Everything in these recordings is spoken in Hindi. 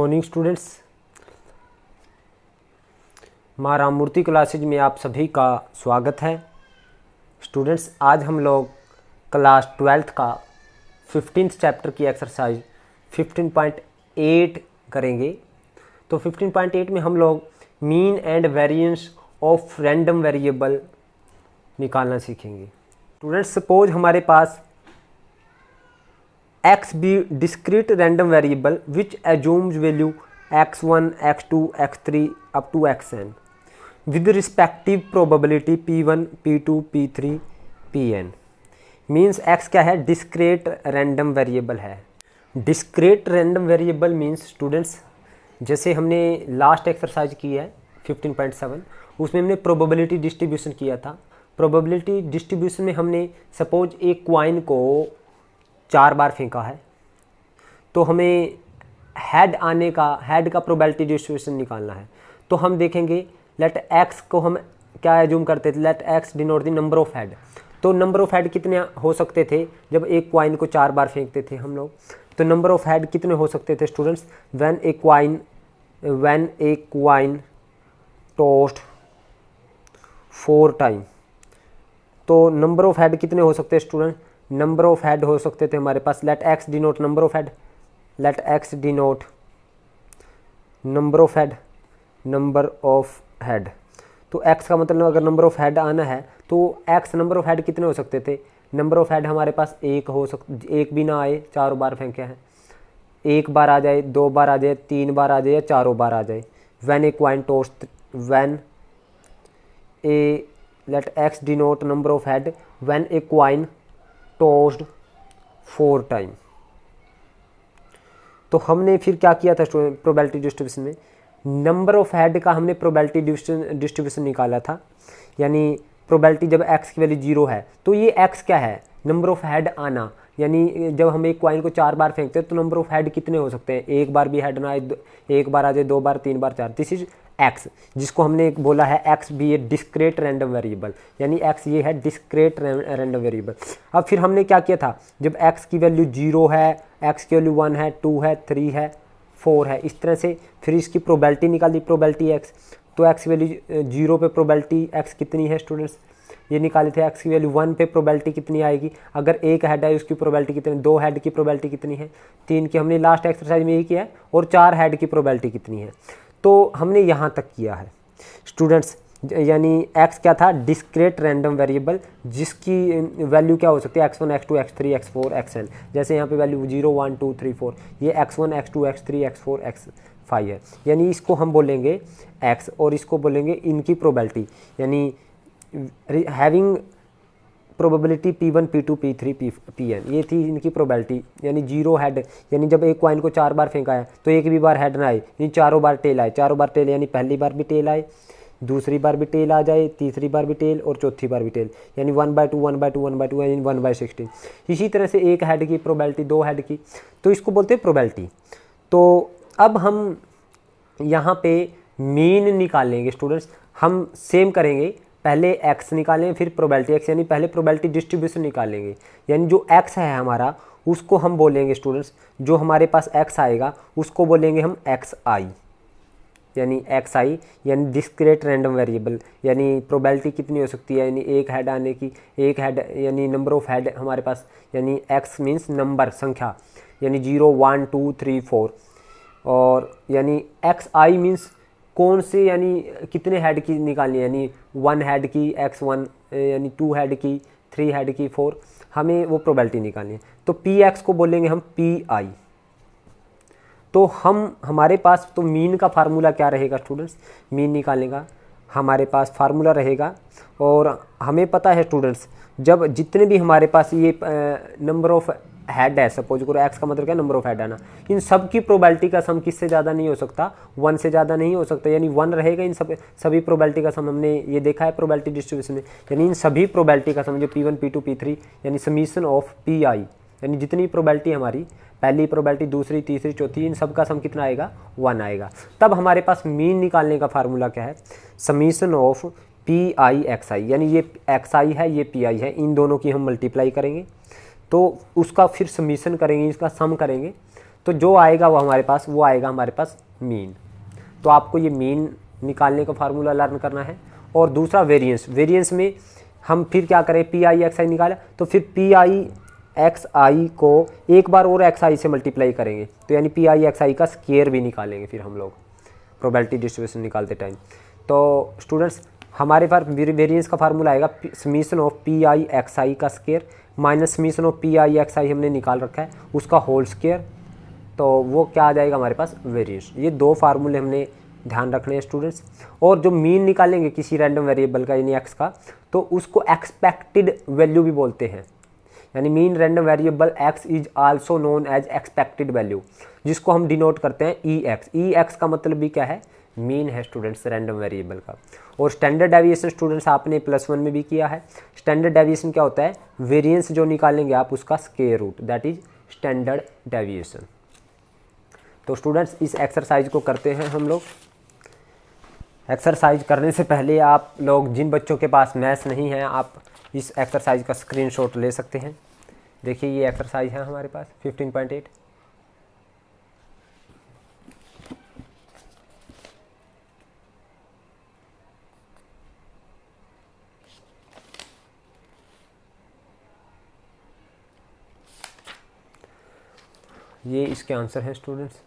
मॉर्निंग स्टूडेंट्स, माँ राममूर्ति क्लासेज में आप सभी का स्वागत है। स्टूडेंट्स, आज हम लोग क्लास 12th का 15th चैप्टर की एक्सरसाइज 15.8 करेंगे। तो 15.8 में हम लोग mean and variance of random variable निकालना सीखेंगे। स्टूडेंट्स, सपोज हमारे पास x be discrete random variable which assumes value x1, x2, x3 up to xn with respective probability p1, p2, p3, pn। Means x क्या है? डिस्क्रेट रैंडम वेरिएबल है। Discrete random variable means students, जैसे हमने लास्ट एक्सरसाइज की है 15.7, उसमें हमने प्रोबेबिलिटी डिस्ट्रीब्यूशन किया था। प्रोबेबिलिटी डिस्ट्रीब्यूशन में हमने सपोज एक क्वाइन को 4 बार फेंका है, तो हमें हेड का प्रोबेबिलिटी डिस्ट्रीब्यूशन निकालना है। तो हम देखेंगे लेट एक्स को हम क्या एज्यूम करते थे, let x denote the number of head. तो नंबर ऑफ हेड कितने हो सकते थे जब एक क्वाइन को 4 बार फेंकते थे हम लोग? तो नंबर ऑफ हेड कितने हो सकते थे students? When a coin tossed 4 time. तो नंबर ऑफ हेड कितने हो सकते हैं स्टूडेंट? नंबर ऑफ हेड हो सकते थे हमारे पास, let x denote number of head, let x denote number of head. तो एक्स का मतलब अगर नंबर ऑफ हेड आना है तो एक्स नंबर ऑफ हेड कितने हो सकते थे? नंबर ऑफ हेड हमारे पास एक भी ना आए, 4 बार फेंके हैं, 1 बार आ जाए, 2 बार आ जाए, 3 बार आ जाए या 4 बार आ जाए। When a coin tossed, let x denote number of head when a coin tossed 4 time. तो हमने फिर क्या किया था स्टूडेंट? प्रोबेबिलिटी डिस्ट्रीब्यूशन में नंबर ऑफ हेड का हमने प्रोबेबिलिटी डिस्ट्रीब्यूशन निकाला था। यानी प्रोबेबिलिटी जब x की वैल्यू 0 है तो ये x क्या है? नंबर ऑफ हेड आना। यानी जब हम एक क्वाइन को 4 बार फेंकते हैं तो नंबर ऑफ हेड कितने हो सकते हैं? 1 बार भी हेड ना आए, 1 बार आ जाए, 2 बार, 3 बार, 4। दिस इज x, जिसको हमने बोला है x भी ए डिस्क्रेट रैंडम वेरिएबल, यानी x ये है डिस्क्रेट रैंडम वेरिएबल। अब फिर हमने क्या किया था? जब x की वैल्यू 0 है, x की वैल्यू 1 है, 2 है, 3 है, 4 है, इस तरह से फिर इसकी प्रोबेबिलिटी निकाल दी, प्रोबेबिलिटी x। तो x की वैल्यू 0 पे प्रोबेबिलिटी x कितनी है स्टूडेंट्स? ये निकाले थे। x की वैल्यू 1 पे प्रोबेबिलिटी कितनी आएगी? अगर एक हेड है उसकी प्रोबेबिलिटी कितनी? 2 हेड की प्रोबेबिलिटी कितनी है? 3 की। हमने लास्ट एक्सरसाइज में यही किया है। और 4 हेड की प्रोबेबिलिटी कितनी है? तो हमने यहाँ तक किया है स्टूडेंट्स। यानी x क्या था? डिस्क्रेट रैंडम वेरिएबल, जिसकी वैल्यू क्या हो सकती है? x1, x2, x3, x4, xn। जैसे यहाँ पे वैल्यू 0, 1, 2, 3, 4, ये x1, x2, x3, x4, x5 है। यानी इसको हम बोलेंगे x और इसको बोलेंगे इनकी प्रोबेबिलिटी, यानी having probability p1, p2, p3, pn। ये थी इनकी प्रोबेबिलिटी। यानी 0 हेड, यानी जब एक क्वाइन को 4 बार फेंका है तो एक भी बार हेड ना आए, यानी 4 बार टेल आए। 4 बार टेल यानी पहली बार भी टेल आए, दूसरी बार भी टेल आ जाए, तीसरी बार भी टेल और चौथी बार भी टेल। यानी 1/2, 1/2, 1/2 यानी 1/16। इसी तरह से एक हेड की प्रोबेबिलिटी, 2 हेड की, तो इसको बोलते हैं प्रोबेबिलिटी। तो अब हम यहाँ पे मीन निकालेंगे स्टूडेंट्स। हम सेम करेंगे, पहले x निकालें फिर प्रोबेबिलिटी x, यानी पहले प्रोबेबिलिटी डिस्ट्रीब्यूशन निकालेंगे। यानी जो x है हमारा उसको हम बोलेंगे स्टूडेंट्स, जो हमारे पास x आएगा उसको बोलेंगे हम xi, यानी xi यानी डिस्क्रेट रैंडम वेरिएबल। यानी प्रोबेबिलिटी कितनी हो सकती है? यानी एक हेड आने की, एक हेड यानी नंबर ऑफ हेड हमारे पास, यानी x मीन्स नंबर, संख्या, यानी 0, 1, 2, 3, 4। और यानी xi मीन्स कौन से, यानी कितने हेड की निकालनी है? यानी 1 हेड की x1, यानी 2 हेड की, 3 हेड की, 4, हमें वो प्रोबेबिलिटी निकालनी है। तो px को बोलेंगे हम pi। तो हमारे पास तो मीन का फार्मूला क्या रहेगा स्टूडेंट्स? मीन निकालने का हमारे पास फार्मूला रहेगा, और हमें पता है स्टूडेंट्स, जब जितने भी हमारे पास ये नंबर ऑफ हेड है, सपोज करो x का मतलब क्या? नंबर ऑफ हेड है ना, इन सब की प्रोबेबिलिटी का सम किससे ज़्यादा नहीं हो सकता? 1 से ज़्यादा नहीं हो सकता। यानी 1 रहेगा इन सभी प्रोबेबिलिटी का सम। हमने ये देखा है प्रोबेबिलिटी डिस्ट्रीब्यूशन में, यानी इन सभी प्रोबेबिलिटी का सम, जो p1, p2, p3, यानी समीशन ऑफ pi, यानी जितनी प्रोबेबिलिटी हमारी, पहली प्रोबेबिलिटी, दूसरी, तीसरी, चौथी, इन सब का सम कितना आएगा? 1 आएगा। तब हमारे पास मीन निकालने का फार्मूला क्या है? समीशन ऑफ pi xi, यानी ये xi है, ये pi है, इन दोनों की हम मल्टीप्लाई करेंगे तो उसका फिर समीशन करेंगे, इसका सम करेंगे तो जो आएगा वो आएगा हमारे पास मीन। तो आपको ये मीन निकालने का फार्मूला लर्न करना है। और दूसरा वेरिएंस में हम फिर क्या करें, पी आई एक्स आई निकाला तो फिर पी आई एक्स आई को एक बार और एक्स आई से मल्टीप्लाई करेंगे, तो यानी पी आई एक्स आई का स्केयर भी निकालेंगे फिर हम लोग प्रोबेबिलिटी डिस्ट्रीब्यूशन निकालते टाइम। तो स्टूडेंट्स हमारे पास वेरिएंस का फार्मूला आएगा summation of P I X I का square minus summation of P I X I हमने निकाल रखा है उसका होल स्केयर, तो वो क्या आ जाएगा हमारे पास वेरिएंस। ये दो फार्मूले हमने ध्यान रखने हैं स्टूडेंट्स। और जो मीन निकालेंगे किसी रैंडम वेरिएबल का यानी एक्स का, तो उसको एक्सपेक्टेड वैल्यू भी बोलते हैं, यानी mean random variable X is also known as expected value, जिसको हम डिनोट करते हैं ई एक्स। ई एक्स का मतलब भी क्या है, मीन है स्टूडेंट्स रैंडम वेरिएबल का। और स्टैंडर्ड डेविएशन स्टूडेंट्स आपने +1 में भी किया है। स्टैंडर्ड डेविएशन क्या होता है, वेरिएंस जो निकालेंगे आप उसका square root, that is standard deviation. तो स्टूडेंट्स इस एक्सरसाइज को करते हैं हम लोग। एक्सरसाइज करने से पहले आप लोग जिन बच्चों के पास मैथ्स नहीं है, आप इस एक्सरसाइज का स्क्रीनशॉट ले सकते हैं। देखिए ये एक्सरसाइज है हमारे पास 15.8। ये इसके आंसर हैं स्टूडेंट्स।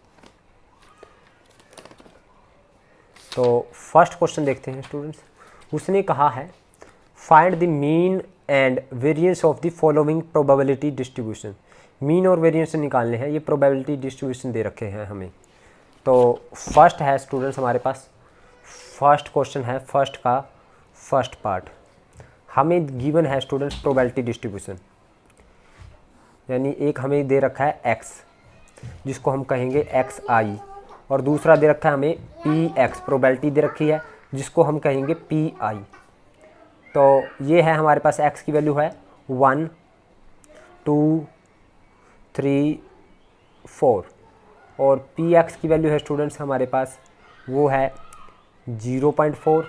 तो फर्स्ट क्वेश्चन देखते हैं स्टूडेंट्स। उसने कहा है find the mean and variance of the following probability distribution. Mean और वेरिएंस निकालने हैं, ये प्रोबेबिलिटी डिस्ट्रीब्यूशन दे रखे हैं हमें। तो फर्स्ट है स्टूडेंट्स हमारे पास, फर्स्ट क्वेश्चन है फर्स्ट का फर्स्ट पार्ट। हमें गिवन है स्टूडेंट्स प्रोबेबिलिटी डिस्ट्रीब्यूशन, यानी एक हमें दे रखा है एक्स जिसको हम कहेंगे एक्स आई, और दूसरा दे रखा है हमें पी एक्स, प्रोबेबिलिटी दे रखी है जिसको हम कहेंगे पी आई। तो ये है हमारे पास एक्स की वैल्यू है 1 2 3 4, और पी एक्स की वैल्यू है स्टूडेंट्स हमारे पास वो है 0.4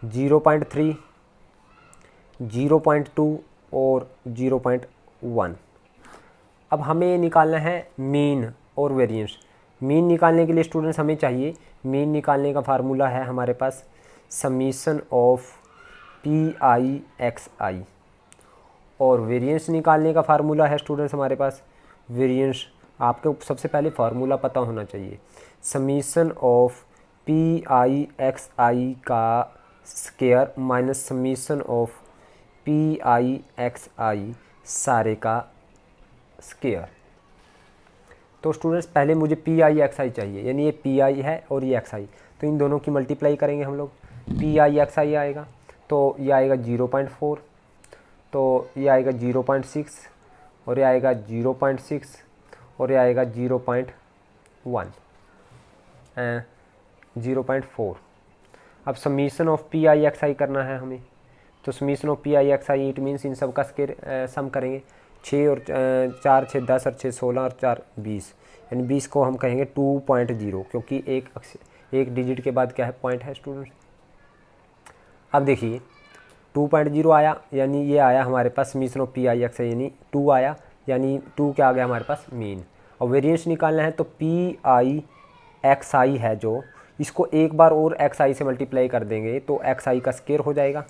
0.3 0.2 और 0.1। अब हमें निकालना है मीन और वेरिएंस। मीन निकालने के लिए स्टूडेंट्स हमें चाहिए, मीन निकालने का फार्मूला है हमारे पास summation of P I X I, और वेरिएंस निकालने का फार्मूला है स्टूडेंट्स हमारे पास वेरिएंस। आपको सबसे पहले फार्मूला पता होना चाहिए, summation of P I X I का square minus summation of P I X I सारे का स्क्वायर। तो स्टूडेंट्स पहले मुझे पी आई एक्स आई चाहिए, यानी ये पी आई है और ये एक्स आई, तो इन दोनों की मल्टीप्लाई करेंगे हम लोग। पी आई एक्स आई आएगा तो ये आएगा 0.4, तो ये आएगा 0.6, और ये आएगा 0.6, और ये आएगा 0.1 0.4। अब summation of P I X I करना है हमें, तो summation of P I X I it means इन सब का स्क्वायर सम करेंगे। 6 और 4 6 10 और 6 16 और 4 20, यानी 20 को हम कहेंगे 2.0, क्योंकि एक डिजिट के बाद क्या है, पॉइंट है स्टूडेंट। अब देखिए 2.0 आया, यानी ये आया हमारे पास summation of P I X I, यानी 2 आया, यानी 2 क्या आ गया हमारे पास मीन। और वेरिएंस निकालना है तो पी आई एक्स आई है जो, इसको एक बार और एक्स आई से मल्टीप्लाई कर देंगे तो एक्स आई का स्क्वायर हो जाएगा।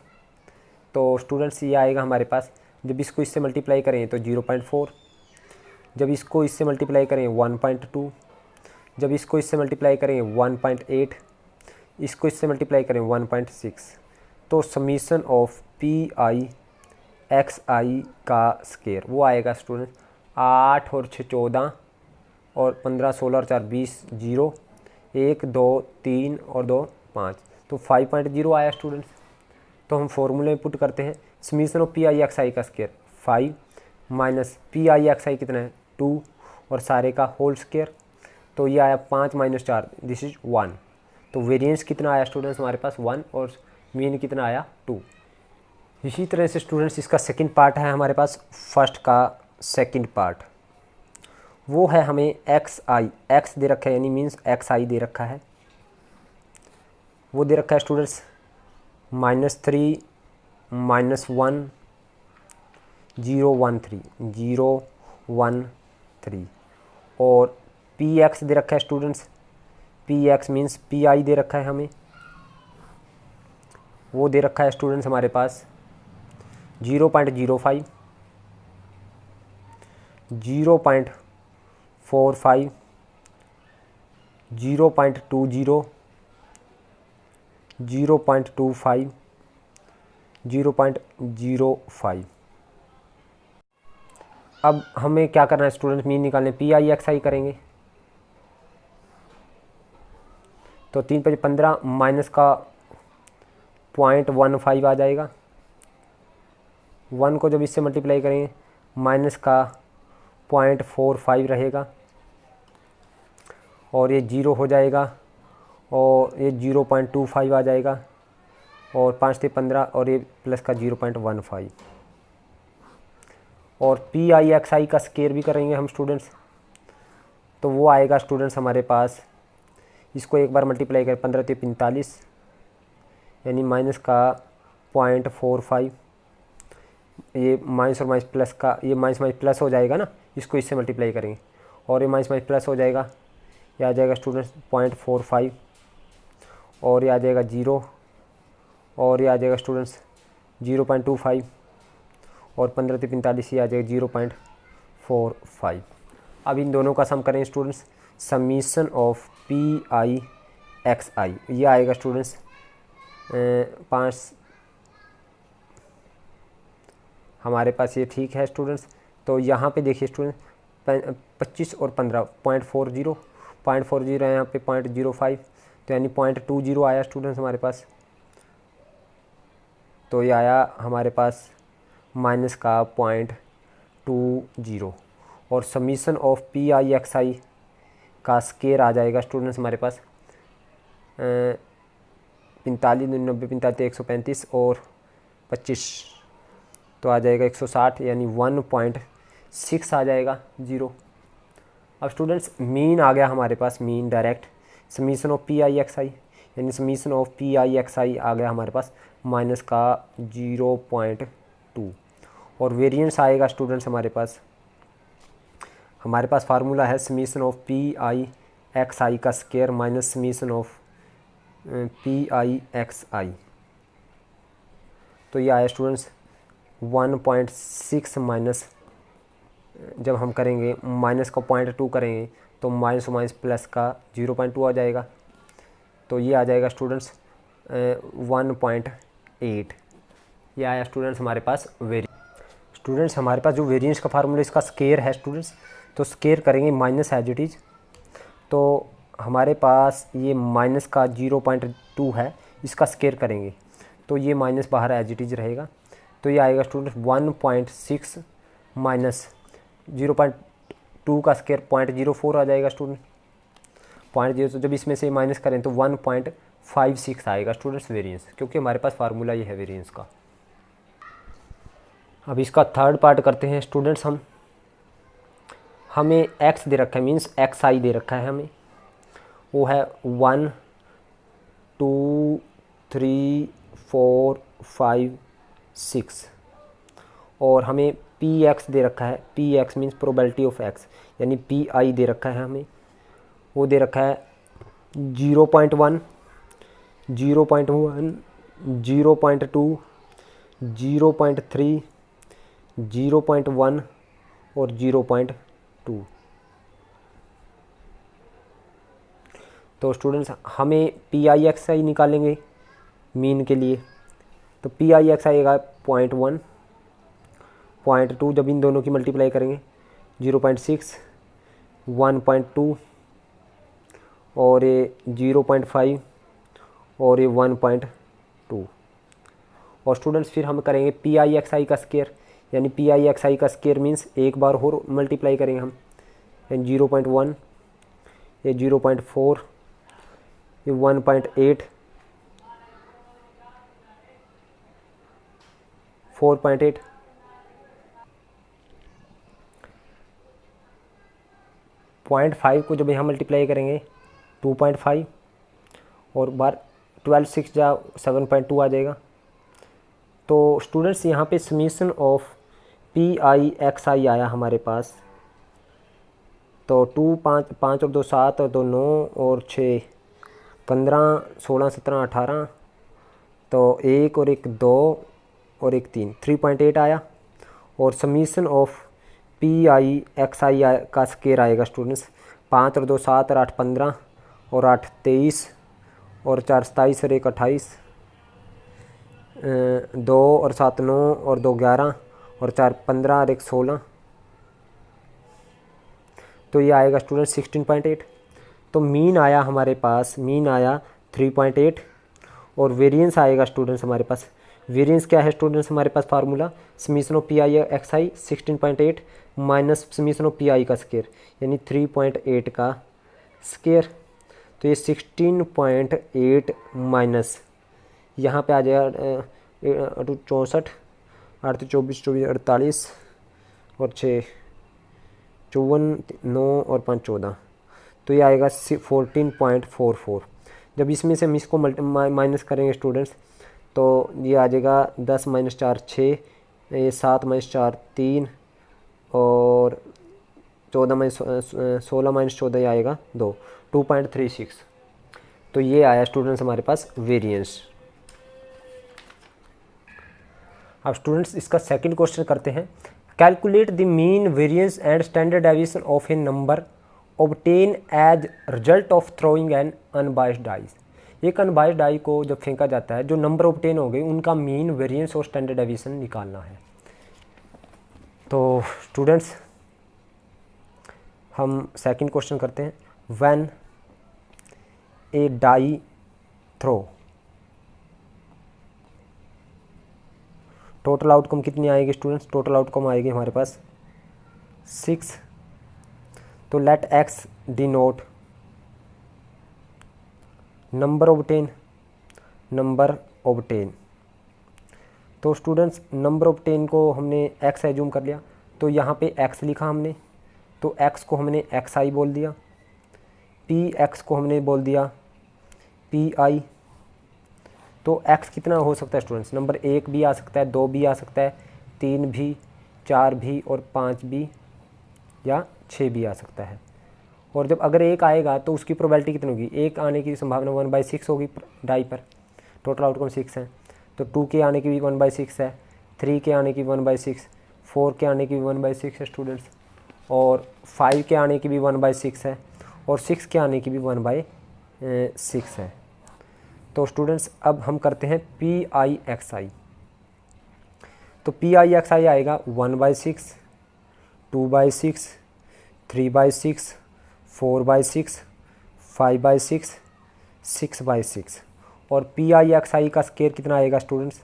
तो स्टूडेंट्स ये आएगा हमारे पास, जब इसको इससे मल्टीप्लाई करें तो 0.4, जब इसको इससे मल्टीप्लाई करें 1.2, जब इसको इससे मल्टीप्लाई करें 1.8, इसको इससे मल्टीप्लाई करें 1.6। तो summation of P I X I का स्क्वायर वो आएगा स्टूडेंट 8 और 6 14 और 15 16 और 4 20, 0 1 2 3 और 2 5, तो 5.0 आया स्टूडेंट्स। तो हम फॉर्मूले में पुट करते हैं, summation of P I X I का square 5 minus P I X I कितना है 2, और सारे का होल स्क्वायर, तो ये आया 5 - 4 दिस इज 1। तो वेरिएंस कितना आया स्टूडेंट्स हमारे पास 1, और मीन कितना आया 2। इसी तरह से स्टूडेंट्स इसका सेकंड पार्ट है हमारे पास, फर्स्ट का सेकंड पार्ट वो है हमें एक्स आई, एक्स दे रखा है यानी मीन्स एक्स आई दे रखा है, वो दे रखा है स्टूडेंट्स -3 -1 0 1 3 0 1 3, और पी एक्स दे रखा है students, P X means P I दे रखा है हमें, वो दे रखा है स्टूडेंट्स हमारे पास 0.05, 0.45, 0.20, 0.25, 0.05। अब हमें क्या करना है स्टूडेंट्स, मीन निकालने, पी आई एक्स आई करेंगे। तो 3 × 15 माइनस का 0.15 आ जाएगा, 1 को जब इससे मल्टीप्लाई करेंगे माइनस का 0.45 रहेगा, और ये 0 हो जाएगा, और ये 0.25 आ जाएगा, और 5 से 15 और ये प्लस का 0.15। और पी आई एक्स आई का स्केयर भी करेंगे हम स्टूडेंट्स, तो वो आएगा स्टूडेंट्स हमारे पास, इसको एक बार मल्टीप्लाई करें 15 से 45, यानी माइनस का 0.45, ये माइनस और माइनस प्लस का, ये माइनस माइनस प्लस हो जाएगा ना, इसको इससे मल्टीप्लाई करेंगे और ये माइनस माइनस प्लस हो जाएगा, ये आ जाएगा स्टूडेंट्स 0.45, और ये आ जाएगा 0, और ये आ जाएगा स्टूडेंट्स 0.25, और 15 से 45 ये आ जाएगा 0.45। अब इन दोनों का सम करें students, summation of P I X I, ये आएगा स्टूडेंट्स 5, हमारे पास ये ठीक है स्टूडेंट्स। तो यहाँ पे देखिए स्टूडेंट्स 25 और 15 0.40 है, यहाँ पे 0.05, तो यानी 0.20 आया स्टूडेंट्स हमारे पास। तो ये आया हमारे पास माइनस का 0.20, और summation of P I X I का स्केयर आ जाएगा स्टूडेंट्स हमारे पास 45, 90, 45, 135 और 25, तो आ जाएगा 160, यानी 1.6 आ जाएगा 0। अब स्टूडेंट्स मीन आ गया हमारे पास, mean direct summation of P I X I, यानी summation of P I X I आ गया हमारे पास माइनस का 0.2, और वेरिएंस आएगा स्टूडेंट्स हमारे पास फार्मूला है summation of P I X I का square minus summation of P I X I. तो ये आया स्टूडेंट्स 1.6 माइनस, जब हम करेंगे माइनस का 0.2 करेंगे तो माइनस माइनस प्लस का 0.2 आ जाएगा, तो ये आ जाएगा स्टूडेंट्स 1.8। ये आया स्टूडेंट्स हमारे पास स्टूडेंट्स हमारे पास जो वेरिएंस का फार्मूला इसका स्केयर है स्टूडेंट्स, तो स्केयर करेंगे माइनस एज इट इज़, तो हमारे पास ये माइनस का 0.2 है, इसका स्केयर करेंगे तो ये माइनस बाहर एज इट इज़ रहेगा, तो ये आएगा स्टूडेंट्स 1.6 माइनस 0.2 का स्केयर 0.04 आ जाएगा स्टूडेंट, 0.0, तो जब इसमें से माइनस करें तो 1.56 आएगा स्टूडेंट्स वेरिएंस, क्योंकि हमारे पास फार्मूला ये है वेरिएंस का। अब इसका थर्ड पार्ट करते हैं स्टूडेंट्स हमें x दे रखा है, मीन्स एक्स आई दे रखा है हमें, वो है 1, 2, 3, 4, 5, 6, और हमें पी एक्स दे रखा है, P X means probability of x, यानी पी आई दे रखा है हमें, वो दे रखा है 0.1, 0.1, 0.2, 0.3, 0.1 और 0.2। तो स्टूडेंट्स हमें पी आई एक्स आई निकालेंगे मीन के लिए, तो पी आई एक्स आएगा 0.1, 0.2, जब इन दोनों की मल्टीप्लाई करेंगे 0.6, 1.2 और ये 0.5 और ये 1.2। और स्टूडेंट्स फिर हम करेंगे पी आई एक्स आई का स्केयर, यानी पी आई एक्स आई का स्केयर मीन्स एक बार और मल्टीप्लाई करेंगे हम, 0.1, ये 0.4, ये 1.8, 4.8, 0.5 को जब यहाँ मल्टीप्लाई करेंगे 2.5 और बार 12 6 जा 7.2 आ जाएगा। तो स्टूडेंट्स यहाँ पे summation of P I X I आया हमारे पास तो 2 5 5 और 2 7 और 2 9 और 6 15 16 17 18, तो 1 और 1 2 और 1 3, 3.8 आया। और summation of P I X I का स्केयर आएगा स्टूडेंट्स 5 और 2 7 और 8 15 और 8 23 और 4 27 और 1 28, 2 और 7 9 और 2 11 और 4 15 और 1 16, तो ये आएगा स्टूडेंट 16.8। तो मीन आया हमारे पास, मीन आया 3.8 और वेरिएंस आएगा स्टूडेंट्स हमारे पास। वेरिएंस क्या है स्टूडेंट्स हमारे पास formula, summation of P I X I 16.8 minus summation of P I का स्केयर यानी 3.8 का स्केयर। तो ये 16.8 माइनस यहाँ पे आ जाएगा 64 8 24 24 48 और 6 54 9 और 5 14, तो ये आएगा 14.44। जब इसमें से हम इसको माइनस करेंगे स्टूडेंट्स तो ये आ जाएगा 10 - 4 6, ये 7 - 4 3 और 14 - 16 - 14 ये आएगा 2, 2.36। तो ये आया स्टूडेंट्स हमारे पास वेरिएंस। अब स्टूडेंट्स इसका सेकंड क्वेश्चन करते हैं। Calculate the mean variance and standard deviation of a number obtain as result of throwing an unbiased dice. एक अनबाइस्ड डाई को जब फेंका जाता है, जो नंबर ऑब्टेन हो गए उनका मीन वेरिएंस और स्टैंडर्ड डेविएशन निकालना है। तो स्टूडेंट्स हम सेकंड क्वेश्चन करते हैं। When a die throw, total outcome कितनी आएगी स्टूडेंट्स, टोटल आउटकम आएगी हमारे पास 6। तो let x denote number obtain, number obtain. तो स्टूडेंट्स नंबर ऑब्टेन को हमने एक्स एज्यूम कर लिया, तो यहाँ पे एक्स लिखा हमने, तो एक्स को हमने एक्स आई बोल दिया, पी एक्स को हमने बोल दिया पी आई। तो एक्स कितना हो सकता है स्टूडेंट्स, नंबर 1 भी आ सकता है, 2 भी आ सकता है, 3 भी, 4 भी और 5 भी या 6 भी आ सकता है। और जब अगर 1 आएगा तो उसकी प्रोबेबिलिटी कितनी होगी, 1 आने की संभावना 1/6 होगी डाई पर। टोटल आउटकम 6 है, तो 2 के आने की भी 1/6 है, 3 के आने की 1/6, 4 के आने की भी 1/6 है स्टूडेंट्स, और 5 के आने की भी 1/6 है, और 6 के आने की भी 1/6 है। तो स्टूडेंट्स अब हम करते हैं पी आई एक्स आई। तो पी आई एक्स आई आएगा 1/6, 2/6, 3/6, 4/6, 5/6, 6/6। और पी आई एक्स आई का स्केयर कितना आएगा स्टूडेंट्स,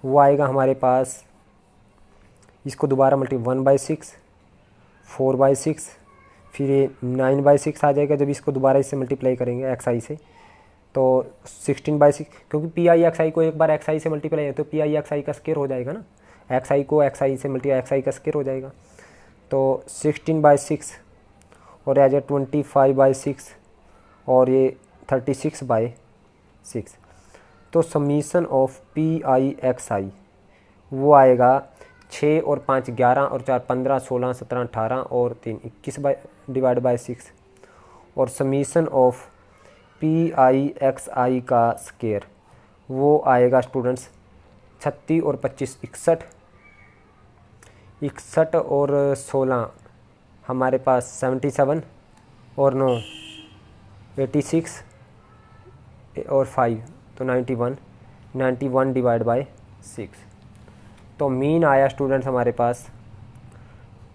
वो आएगा हमारे पास, इसको दोबारा मल्टीप्लाई 1/6, 4/6, फिर ये 9/6 आ जाएगा जब इसको दोबारा इससे मल्टीप्लाई करेंगे एक्स आई से, तो 16/6। क्योंकि पी आई एक्स आई को एक बार एक्स आई से मल्टीप्लाई है तो पी आई एक्स आई का स्केयर हो जाएगा ना, एक्स आई को एक्स आई से मल्टीप्लाई एक्स आई का स्केयर हो जाएगा। तो 16/6 और आ जाए 25/6 और ये 36/6। तो summation of P I X I वो आएगा 6 और 5 11 और 4 15 16 17 18 और 3 21/6। और summation of P I X I का स्केयर वो आएगा स्टूडेंट्स 36 और 25 61, 61 और 16 हमारे पास 77 और 9 86 और 5 तो 91, 91/6। तो मीन आया स्टूडेंट्स हमारे पास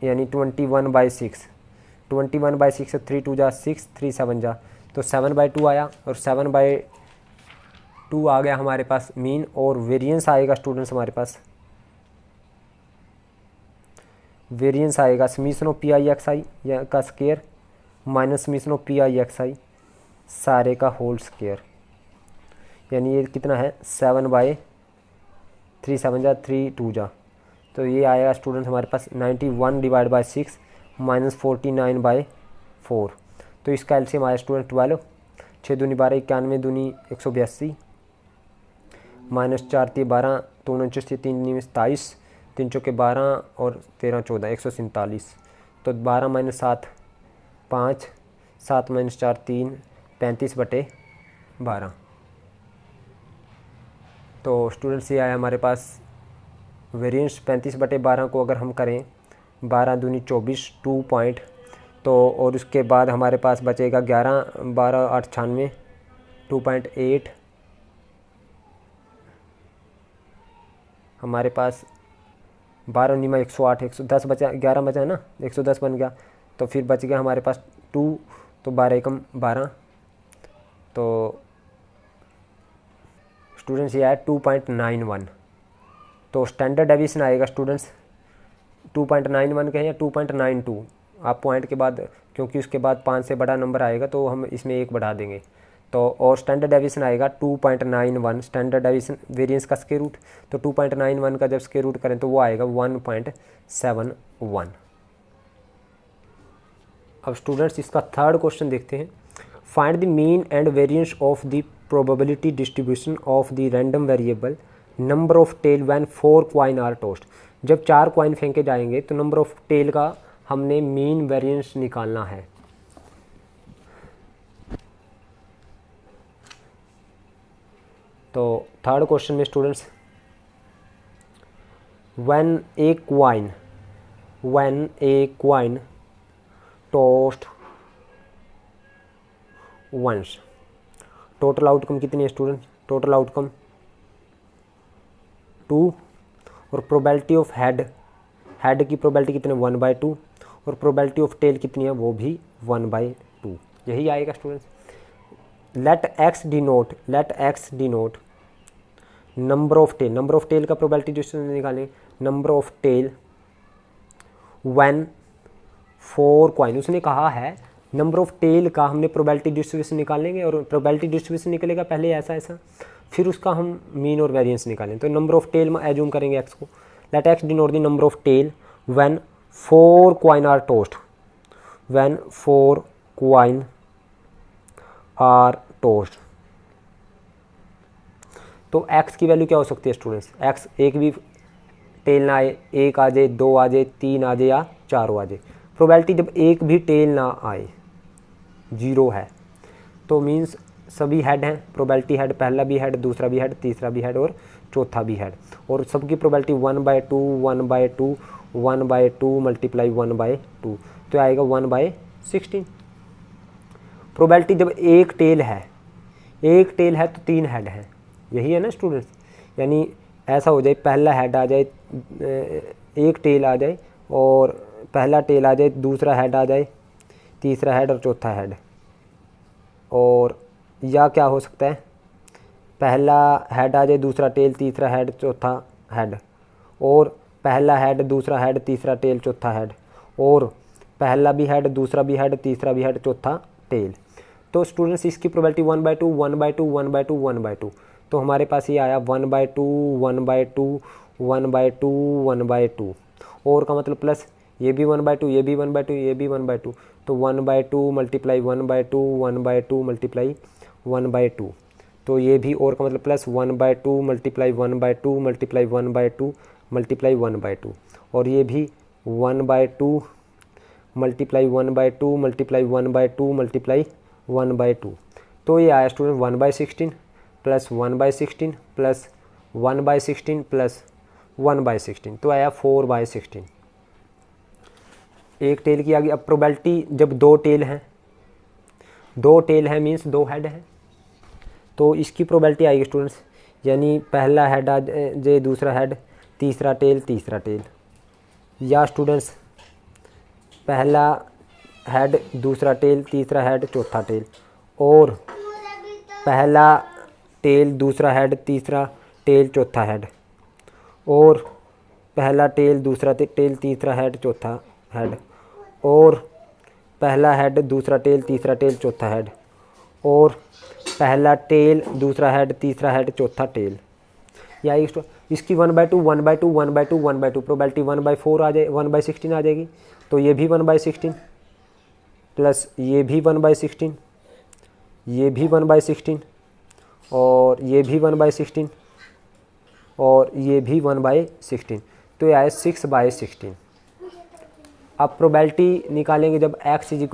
यानी 21/6, 21/6 से 3 2 जा 6, 3 7 जा तो 7/2 आया, और 7/2 आ गया हमारे पास मीन। और वेरिएंस आएगा स्टूडेंट्स हमारे पास, वेरिएंस आएगा summation of P I X I का square minus summation of P I X I सारे का होल स्केयर, यानी ये कितना है 7/3 7 जा 3 2 जा, तो ये आएगा स्टूडेंट्स हमारे पास 91/6 माइनस 49/4। तो इसका एलसीएम आया स्टूडेंट 12, 6 दूनी 12 91 दूनी 182 माइनस 4 3 12 2 29 3 27 3 चौके 12 और 13 14 147। तो 12 - 7 5, 7 - 4 3, 35/12। तो स्टूडेंट्स ये आया हमारे पास वेरिएंस 35/12 को अगर हम करें 12 दूनी 24 2 पॉइंट, तो और उसके बाद हमारे पास बचेगा 11 12 8 96 2.8, हमारे पास 12 नीमा 108 110 बचा, 11 बचा है ना, 110 बन गया। तो फिर बच गया हमारे पास 2, तो 12 एकम 12। तो स्टूडेंट्स ये आया 2.91। तो स्टैंडर्ड डेविएशन आएगा स्टूडेंट्स 2.91 कहें या 2.92, आप पॉइंट के बाद, क्योंकि उसके बाद 5 से बड़ा नंबर आएगा तो हम इसमें 1 बढ़ा देंगे। तो और स्टैंडर्ड डेविएशन आएगा 2.91, स्टैंडर्ड डेविएशन वेरिएंस का स्क्वायर रूट। तो 2.91 का जब स्क्वायर रूट करें तो वो आएगा 1.71। अब स्टूडेंट्स इसका थर्ड क्वेश्चन देखते हैं। Find the mean and variance of the probability distribution of the random variable number of tail when 4 coin are tossed. जब 4 कॉइन फेंके जाएंगे तो नंबर ऑफ टेल का हमने मीन वेरिएंस निकालना है। तो थर्ड क्वेश्चन में students, when a coin tossed once, total outcome कितनी है स्टूडेंट? टोटल आउटकम 2, और प्रोबेबिलिटी ऑफ हेड की प्रोबेबिलिटी कितनी है? 1/2, और प्रोबेबिलिटी ऑफ टेल कितनी है? वो भी 1/2। यही आएगा students. Let x denote number of tail का प्रोबेबिलिटी डिस्ट्रीब्यूशन निकालें। Number of tail when 4 coin, उसने कहा है नंबर ऑफ टेल का हमने प्रोबेबिलिटी डिस्ट्रीब्यूशन निकालेंगे, और प्रोबेबिलिटी डिस्ट्रीब्यूशन निकलेगा पहले ऐसा, फिर उसका हम मीन और वेरिएंस निकालें। तो नंबर ऑफ टेल में एज्यूम करेंगे एक्स को। Let x denote the number of tail when 4 coin are tossed, when 4 coin are tossed. तो एक्स की वैल्यू क्या हो सकती है स्टूडेंट्स? एक्स एक भी टेल ना आए, 1 आ जाए, 2 आ जाए, 3 आ जाए या 4 आ जाए। प्रोबेबिलिटी जब एक भी टेल ना आए 0 है, तो मीन्स सभी हेड हैं। प्रोबेबिलिटी हेड, पहला भी हेड, दूसरा भी हेड, तीसरा भी हेड और चौथा भी हेड, और सबकी प्रोबेबिलिटी 1/2 1/2 1/2 मल्टीप्लाई 1/2, तो आएगा 1/16। प्रोबेबिलिटी जब एक टेल है तो 3 हेड हैं, यही है ना स्टूडेंट्स। यानी ऐसा हो जाए पहला हेड आ जाए, एक टेल आ जाए, और पहला टेल आ जाए, दूसरा हेड आ जाए, तीसरा हेड और चौथा हेड। और या क्या हो सकता है, पहला हेड आ जाए, दूसरा टेल, तीसरा हेड, चौथा हेड, और पहला हेड, दूसरा हेड, तीसरा टेल, चौथा हेड, और पहला भी हेड, दूसरा भी हेड, तीसरा भी हेड, चौथा टेल। तो स्टूडेंट्स इसकी प्रोबेबिलिटी 1/2 1/2 1/2 1/2, तो हमारे पास ये आया 1/2 1/2 1/2 1/2, और का मतलब प्लस ये भी 1/2 ये भी 1/2 ये भी 1/2, तो 1/2 मल्टीप्लाई 1/2 1/2 मल्टीप्लाई 1/2, तो ये भी और का मतलब प्लस 1/2 मल्टीप्लाई 1/2 मल्टीप्लाई 1/2 मल्टीप्लाई 1/2, और ये भी 1/2 मल्टीप्लाई 1/2 मल्टीप्लाई 1/2 मल्टीप्लाई 1/2। तो ये आया स्टूडेंट 1/16 प्लस 1/16 प्लस 1/16 प्लस 1/16, तो आया 4/16। एक टेल की आ गई। अब प्रोबेबिलिटी जब 2 टेल हैं मीन्स 2 हेड हैं, तो इसकी प्रोबेबिलिटी आएगी स्टूडेंट्स, यानी पहला हेड आ जाए, दूसरा हेड, तीसरा टेल, तीसरा टेल, या स्टूडेंट्स पहला हेड, दूसरा टेल, तीसरा हेड, चौथा टेल, और पहला टेल, दूसरा हेड, तीसरा टेल, चौथा हेड, और पहला टेल, दूसरा टेल, तीसरा हेड, चौथा हेड, और पहला हेड, दूसरा टेल, तीसरा टेल, चौथा हेड, और पहला टेल, दूसरा हेड, तीसरा हेड, चौथा टेल। या इसकी 1/2 1/2 1/2 1/2 प्रोबेबिलिटी 1/4 आ जाए, 1/16 आ जाएगी, तो ये भी 1/16 प्लस ये भी 1/16, ये भी 1/16, और ये भी 1/16, और ये भी 1/16, तो ये आया 6/16। अब प्रोबेबिलिटी निकालेंगे जब x =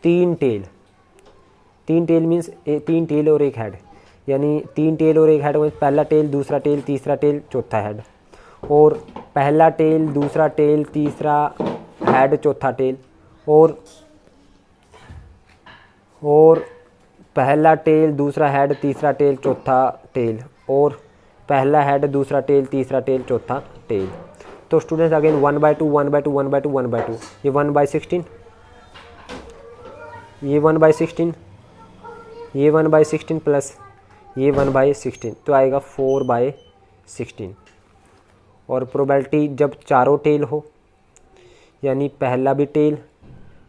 3 tail, 3 tail means 3 tail और एक हेड, यानी 3 टेल और एक हेड मीन्स पहला टेल, दूसरा टेल, तीसरा टेल, चौथा हेड, और पहला टेल, दूसरा टेल, तीसरा हेड, चौथा टेल, और पहला टेल, दूसरा हेड, तीसरा टेल, चौथा टेल, और पहला हेड, दूसरा टेल, तीसरा टेल, चौथा टेल। तो स्टूडेंट्स अगेन 1/2 1/2 1/2 1/2, ये 1/16, ये 1/16, ये 1/16 प्लस ये 1/16, तो आएगा 4/16। और प्रोबेबिलिटी जब चारों टेल हो, यानी पहला भी टेल,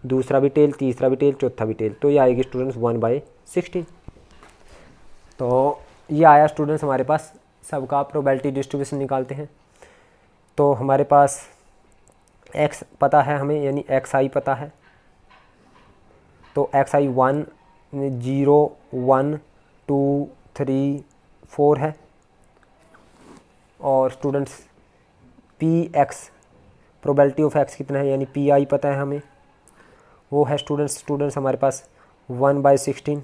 दूसरा भी टेल, तीसरा भी टेल, चौथा भी टेल, तो ये आएगी स्टूडेंट्स 1/16। तो ये आया स्टूडेंट्स हमारे पास सबका प्रोबेबिलिटी डिस्ट्रीब्यूशन निकालते हैं। तो हमारे पास x पता है हमें, यानी xi पता है, तो xi 1 0 1 2 3 4 है। और students px probability of x कितना है, यानी pi पता है हमें, वो है स्टूडेंट्स हमारे पास 1/16,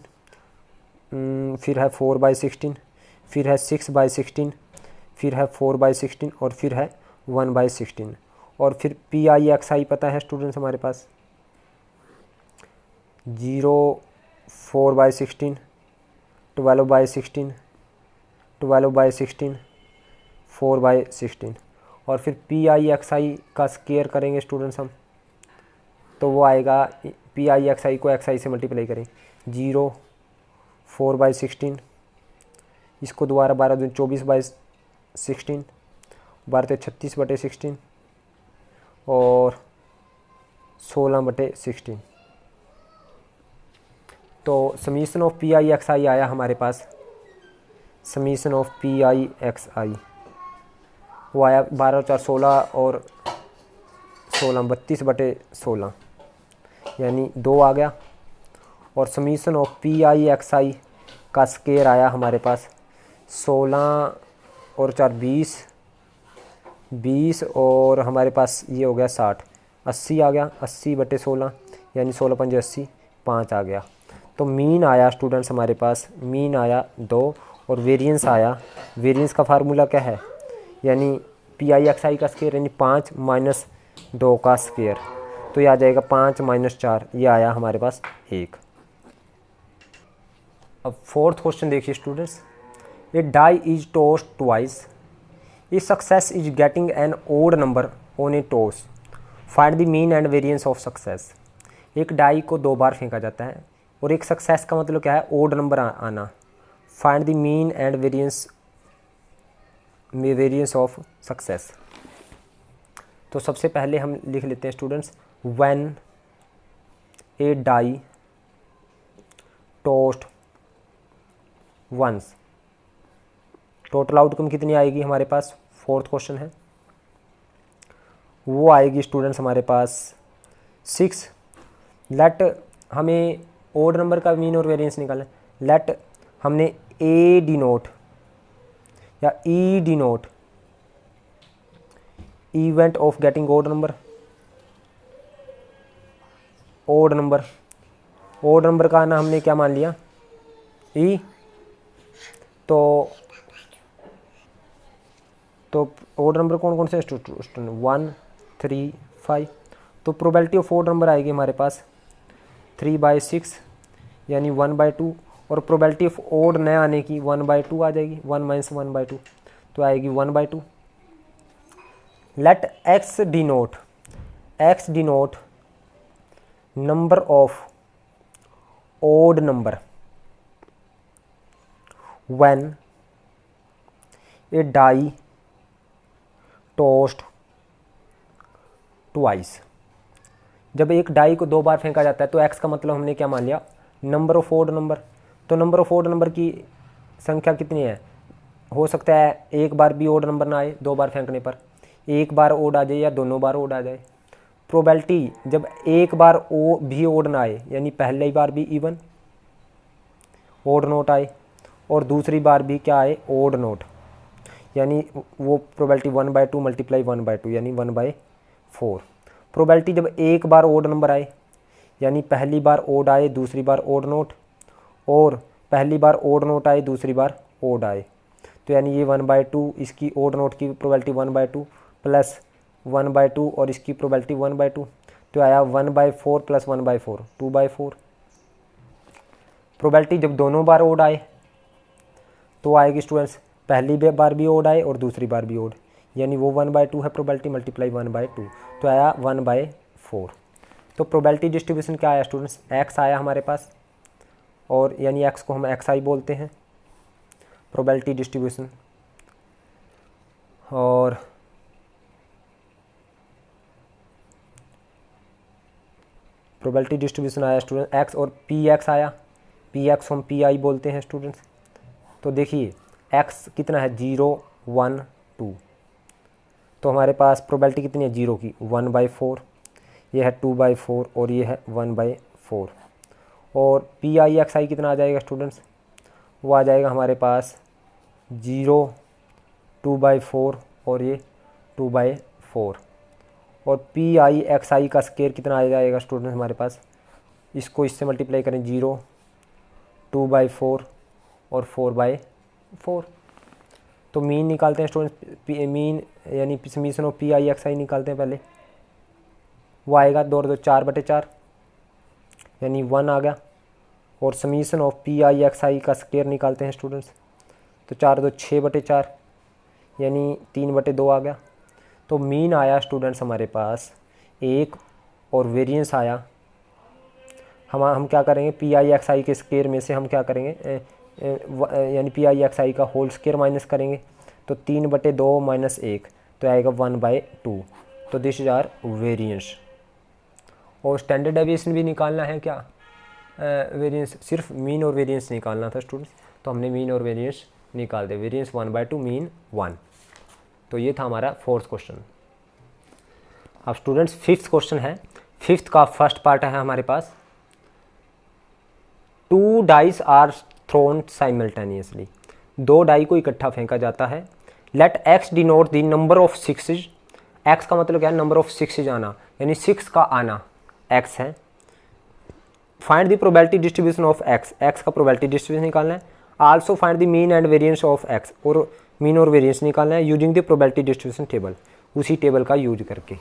फिर है 4/16, फिर है 6/16, फिर है 4/16, और फिर है 1/16। और फिर pixi पता है स्टूडेंट्स हमारे पास 0 4/16, 12/16, 12/16, 4/16। और फिर pixi का स्क्वायर करेंगे स्टूडेंट्स हम, तो वो आएगा pixi को xi से मल्टीप्लाई करें, 0 4/16, इसको दोबारा 12 दूनी 24/16, 12 36/16, और 16/16। तो समीशन ऑफ pixi आया हमारे पास, समीशन ऑफ pixi वो आया 12 और 4 16, और 16 32/16, यानी 2 आ गया। और समीशन ऑफ pixi का स्क्वायर आया हमारे पास 16 और 4 20, 20, और हमारे पास ये हो गया 60, 80 आ गया, 80/16, यानी 16×5 80, 5 आ गया। तो मीन आया स्टूडेंट्स हमारे पास, मीन आया 2, और वेरिएंस आया, वेरिएंस का फार्मूला क्या है, यानी pixi का स्क्वायर, यानी 5 - 2 का स्क्वायर, तो ये आ जाएगा 5 - 4, ये आया हमारे पास 1। अब फोर्थ क्वेश्चन देखिए students, a die is tossed twice, a success is getting an odd number on a toss, find the mean and variance of success. एक डाई को 2 बार फेंका जाता है, और एक सक्सेस का मतलब क्या है, ओड नंबर आना, find the mean and variance of success. तो सबसे पहले हम लिख लेते हैं students, when a die tossed once, total outcome कितनी आएगी हमारे पास, फोर्थ क्वेश्चन है, वो आएगी स्टूडेंट्स हमारे पास 6। लेट हमें ओड नंबर का मीन और वेरिएंस निकालना है, लेट हमने ए डिनोट या E denote event of getting odd number, odd number का ना हमने क्या मान लिया, ई। तो ओड नंबर कौन कौन से स्टूडेंट, 1 3 5, तो प्रोबेबिलिटी ऑफ ओड नंबर आएगी हमारे पास 3/6, यानी 1/2, और प्रोबेबिलिटी ऑफ ओड न आने की 1/2 आ जाएगी, 1 - 1/2, तो आएगी 1/2। Let x denote number of odd number when a die tossed twice. जब एक डाई को 2 बार फेंका जाता है, तो x का मतलब हमने क्या मान लिया, नंबर ऑफ ओड नंबर। तो नंबर ऑफ ओड नंबर की संख्या कितनी है, हो सकता है एक बार भी ओड नंबर ना आए 2 बार फेंकने पर, एक बार ओड आ जाए या दोनों बार ओड आ जाए। प्रोबेबिलिटी जब एक बार ओ भी ओड ना आए, यानी पहली बार भी इवन ओड नोट आए, और दूसरी बार भी क्या आए, ओड नोट, यानी वो प्रोबेबिलिटी 1/2 × 1/2, यानी 1/4। प्रोबेबिलिटी जब एक बार ओड नंबर आए, यानी पहली बार ओड आए दूसरी बार ओड नोट, और पहली बार ओड नोट आए दूसरी बार ओड आए, तो यानी ये 1/2, इसकी ओड नोट की प्रोबेबिलिटी 1/2 प्लस 1/2 और इसकी प्रोबेबिलिटी 1/2, तो आया 1/4 प्लस 1/4 2/4। प्रोबेबिलिटी जब दोनों बार ओड आए तो आएगी स्टूडेंट्स, पहली बार भी ओड आए और दूसरी बार भी ओड, यानी वो 1/2 है प्रोबेबिलिटी मल्टीप्लाई 1/2, तो आया 1/4। तो प्रोबेबिलिटी डिस्ट्रीब्यूशन क्या आया स्टूडेंट्स, एक्स आया हमारे पास, और यानी एक्स को हम XI बोलते हैं प्रोबेबिलिटी डिस्ट्रीब्यूशन। और प्रोबेबिलिटी डिस्ट्रीब्यूशन आया स्टूडेंट एक्स, और PX आया, PX हम PI बोलते हैं स्टूडेंट्स। तो देखिए एक्स कितना है 0 1 2, तो हमारे पास प्रोबेबिलिटी कितनी है 0 की 1/4, ये है 2/4 और ये है 1/4। और PIXI कितना आ जाएगा स्टूडेंट्स, वो आ जाएगा हमारे पास 0 2/4 और ये 2/4। और PIXI का स्केयर कितना आ जाएगा स्टूडेंट्स हमारे पास, इसको इससे मल्टीप्लाई करें 0 2/4 और 4/4। तो मीन निकालते हैं स्टूडेंट्स, मीन यानी समीशन ऑफ PIXI निकालते हैं पहले, वो आएगा 2 और 2 4/4 यानी 1 आ गया। और समीशन ऑफ PIXI का स्केयर निकालते हैं स्टूडेंट्स, तो 4 2 6/4 यानी 3/2 आ गया। तो मीन आया स्टूडेंट्स हमारे पास 1 और वेरिएंस आया, हम क्या करेंगे PIXI के स्केयर में से हम क्या करेंगे यानी PIXI का होल स्केयर माइनस करेंगे, तो 3/2 माइनस 1 तो आएगा 1/2। तो दिस इज आर वेरिएंस। और स्टैंडर्ड डेविएशन भी निकालना है क्या, वेरिएंस सिर्फ मीन और वेरिएंस निकालना था स्टूडेंट्स, तो हमने मीन और वेरिएंस निकाल दे, वेरिएंस 1/2 मीन 1। तो ये था हमारा 4th क्वेश्चन। अब स्टूडेंट्स 5th क्वेश्चन है, 5th का फर्स्ट पार्ट है हमारे पास, 2 dice are thrown simultaneously, 2 die को इकट्ठा फेंका जाता है। Let x denote the number of sixes, x का मतलब क्या है नंबर ऑफ सिक्सेज आना, यानी 6 का आना x है। Find the probability distribution of x, x का प्रोबेबिलिटी डिस्ट्रीब्यूशन निकालना है। Also find the mean and variance of x, और मीन और वेरिएंस निकालना है using the probability distribution table, उसी टेबल का यूज करके।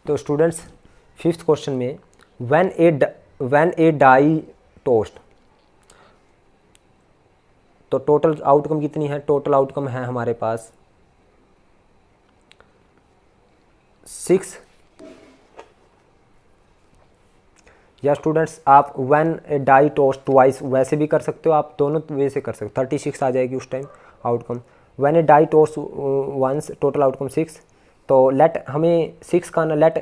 तो स्टूडेंट्स 5th क्वेश्चन में व्हेन ए डाई टोस्ट, तो टोटल आउटकम कितनी है, टोटल आउटकम है हमारे पास 6। या स्टूडेंट्स आप when a die tossed twice वैसे भी कर सकते हो, आप दोनों वे से कर सकते हो, 36 आ जाएगी उस time outcome. When a die tossed once total outcome 6, तो लेट हमें 6 का ना, let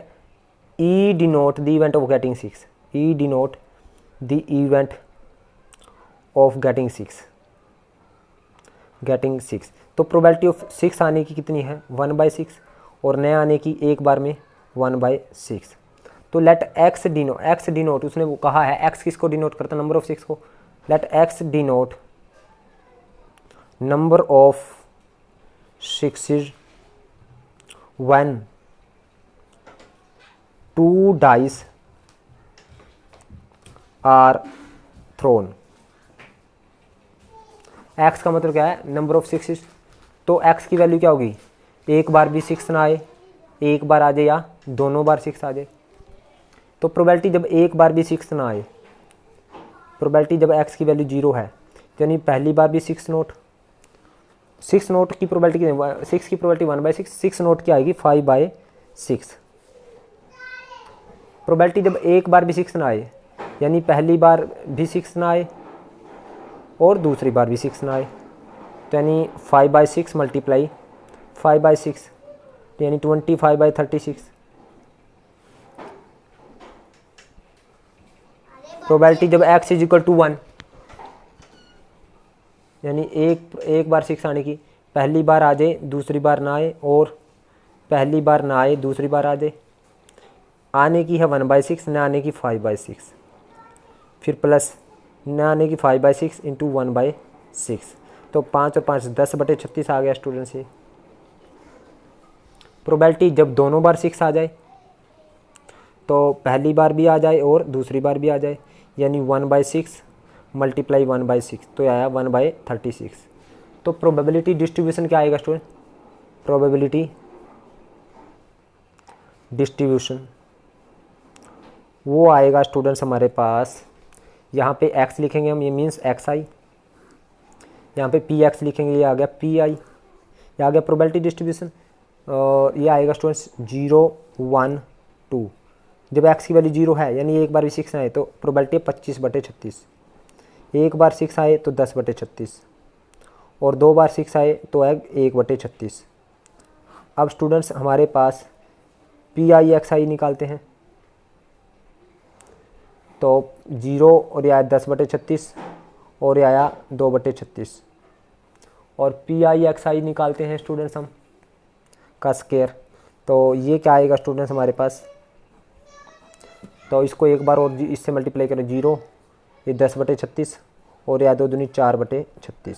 E denote the event of getting 6, E denote the event of getting 6। तो प्रोबेबिलिटी ऑफ 6 आने की कितनी है 1/6, और नया आने की एक बार में 1/6। तो लेट एक्स डिनोट उसने वो कहा है x किसको डिनोट करता है, नंबर ऑफ 6 को। Let x denote number of 6 when 2 dice are thrown. x का मतलब क्या है नंबर ऑफ 6, तो x की वैल्यू क्या होगी, एक बार भी 6 ना आए, एक बार आ जाए या दोनों बार 6 आ जाए। तो प्रोबेबिलिटी जब एक बार भी 6 ना आए, प्रोबेबिलिटी जब x की वैल्यू 0 है, यानी पहली बार भी 6 नोट की प्रोबेबिलिटी कितनी, 6 की प्रोबेबिलिटी 1/6, 6 नोट की आएगी 5/6। प्रोबेबिलिटी जब एक बार भी 6 ना आए, यानी पहली बार भी 6 ना आए और दूसरी बार भी 6 ना आए, तो यानी 5/6 मल्टीप्लाई 5/6 यानी 25/36। प्रोबेबिलिटी जब x इज इक्वल टू 1, यानी एक बार 6 आने की, पहली बार आ जाए दूसरी बार ना आए, और पहली बार ना आए दूसरी बार आ जाए, आने की है 1/6, न आने की 5/6, फिर प्लस न आने की 5/6 इंटू 1/6, तो 5 और 5 10/36 आ गया स्टूडेंट्स ये। प्रोबेबिलिटी जब दोनों बार 6 आ जाए, तो तो पहली बार भी आ जाए और दूसरी बार भी आ जाए, यानी 1/6 मल्टीप्लाई 1/6, तो आया 1/36। तो प्रोबेबिलिटी डिस्ट्रीब्यूशन क्या आएगा स्टूडेंट? प्रोबेबिलिटी डिस्ट्रीब्यूशन वो आएगा स्टूडेंट्स हमारे पास, यहाँ पे x लिखेंगे हम, ये मीन्स xi, यहाँ पे px लिखेंगे, ये आ गया pi, ये आ गया प्रोबेबिलिटी डिस्ट्रीब्यूशन। और ये आएगा स्टूडेंट्स 0 1 2। जब x की वैल्यू 0 है यानी एक बार भी 6 आए तो प्रोबेबिलिटी 25/36, एक बार 6 आए तो 10/36, और 2 बार 6 आए तो है 1/36। अब स्टूडेंट्स हमारे पास PI निकालते हैं, तो 0 और यह आया 10/36 और यह आया 2/36, और PI निकालते हैं स्टूडेंट्स हम का स्क्वायर, तो ये क्या आएगा स्टूडेंट्स हमारे पास? तो इसको एक बार और इससे मल्टीप्लाई करें, 0 ये 10/36 और यह 2 दूनी 4/36,